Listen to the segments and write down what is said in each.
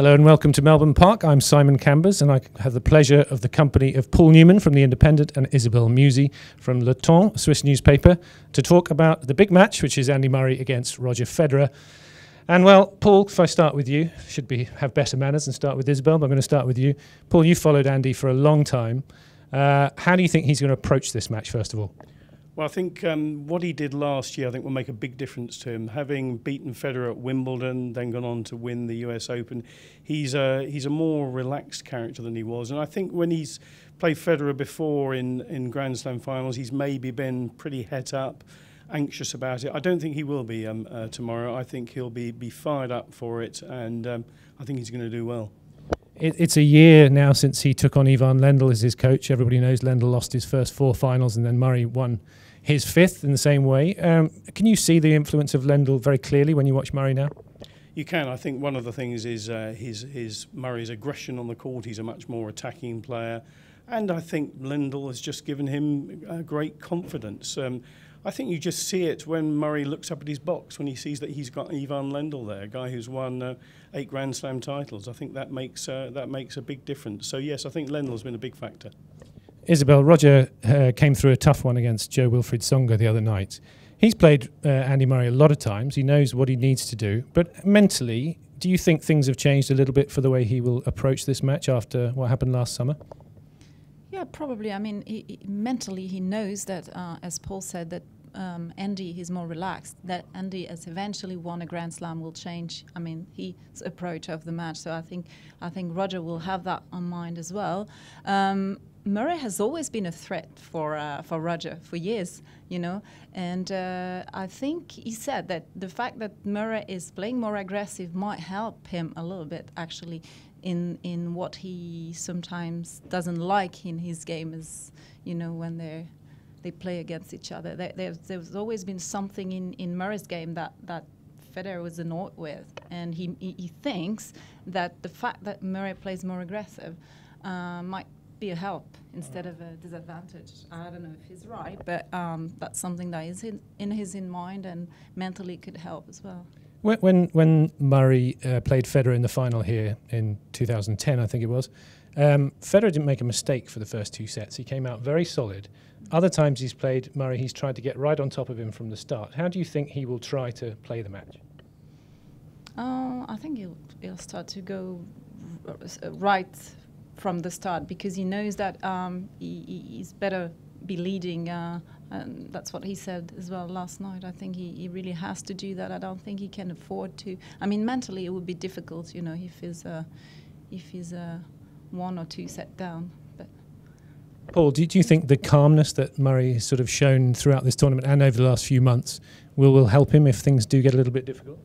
Hello and welcome to Melbourne Park. I'm Simon Cambers and I have the pleasure of the company of Paul Newman from The Independent and Isabelle Musi from Le Temps, Swiss newspaper, to talk about the big match, which is Andy Murray against Roger Federer. And well, Paul, if I start with you, have better manners and start with Isabelle, but I'm going to start with you. Paul, you followed Andy for a long time. How do you think he's going to approach this match, first of all? Well, I think what he did last year, I think, will make a big difference to him. Having beaten Federer at Wimbledon, then gone on to win the US Open, he's a more relaxed character than he was. And I think when he's played Federer before in Grand Slam finals, he's maybe been pretty het up, anxious about it. I don't think he will be tomorrow. I think he'll be fired up for it, and I think he's going to do well. It's a year now since he took on Ivan Lendl as his coach. Everybody knows Lendl lost his first 4 finals and then Murray won his 5th in the same way. Can you see the influence of Lendl very clearly when you watch Murray now? You can. I think one of the things is his Murray's aggression on the court. He's a much more attacking player. And I think Lendl has just given him great confidence. I think you just see it when Murray looks up at his box, when he sees that he's got Ivan Lendl there, a guy who's won 8 Grand Slam titles. I think that makes a big difference. So yes, I think Lendl's been a big factor. Isabelle, Roger came through a tough one against Jo-Wilfried Tsonga the other night. He's played Andy Murray a lot of times. He knows what he needs to do. But mentally, do you think things have changed a little bit for the way he will approach this match after what happened last summer? Yeah, probably. I mean, mentally he knows that, as Paul said, that Andy is more relaxed, that Andy has eventually won a Grand Slam will change, I mean, his approach of the match. So I think Roger will have that on mind as well. Murray has always been a threat for Roger for years, you know, and I think he said that the fact that Murray is playing more aggressive might help him a little bit, actually, in what he sometimes doesn't like in his game, is, you know, when they play against each other. There's always been something in Murray's game that Federer was annoyed with, and he thinks that the fact that Murray plays more aggressive might be a help instead of a disadvantage. I don't know if he's right, but that's something that is in his mind and mentally could help as well. When Murray played Federer in the final here in 2010, I think it was, Federer didn't make a mistake for the first 2 sets. He came out very solid. Other times he's played Murray, he's tried to get right on top of him from the start. How do you think he will try to play the match? I think he'll start to go right from the start, because he knows that he's better be leading, and that's what he said as well last night. I think he really has to do that. I don't think he can afford to. I mean, mentally it would be difficult, you know, if he's 1 or 2 set down. But Paul, do you think the calmness that Murray has sort of shown throughout this tournament and over the last few months will help him if things do get a little bit difficult?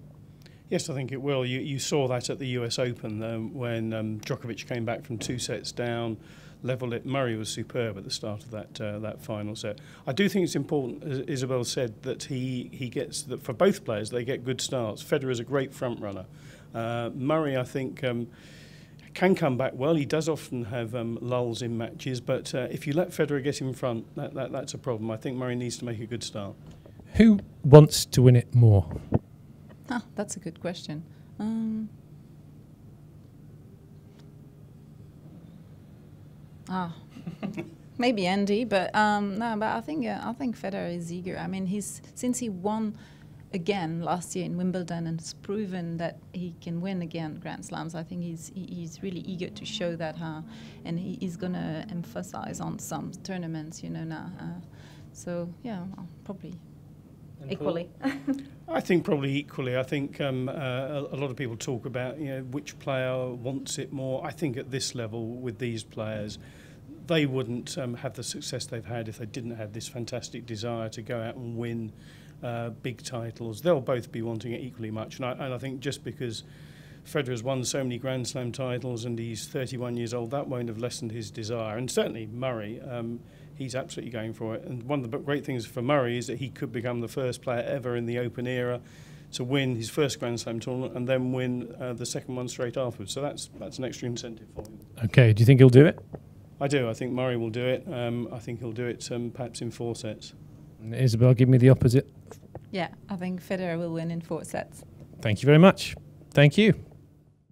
Yes, I think it will. You saw that at the US Open when Djokovic came back from 2 sets down, levelled it. Murray was superb at the start of that final set. I do think it's important, as Isabelle said, that he gets that for both players. They get good starts. Federer is a great front runner. Murray, I think, can come back well. He does often have lulls in matches, but if you let Federer get in front, that's a problem. I think Murray needs to make a good start. Who wants to win it more? That's a good question. Maybe Andy, but no. But I think Federer is eager. I mean, since he won again last year in Wimbledon and has proven that he can win again Grand Slams, I think he's really eager to show that, and he's going to emphasize on some tournaments, you know, now. So yeah, probably. Equally. I think probably equally. I think a lot of people talk about, you know, which player wants it more. I think at this level with these players, they wouldn't have the success they've had if they didn't have this fantastic desire to go out and win big titles. They'll both be wanting it equally much. And I think just because Federer's won so many Grand Slam titles and he's 31 years old, that won't have lessened his desire. And certainly Murray, he's absolutely going for it. And one of the great things for Murray is that he could become the first player ever in the Open era to win his first Grand Slam tournament and then win the second one straight afterwards. So that's an extra incentive for him. Okay, do you think he'll do it? I do. I think Murray will do it. I think he'll do it perhaps in 4 sets. Isabelle, give me the opposite. Yeah, I think Federer will win in 4 sets. Thank you very much. Thank you.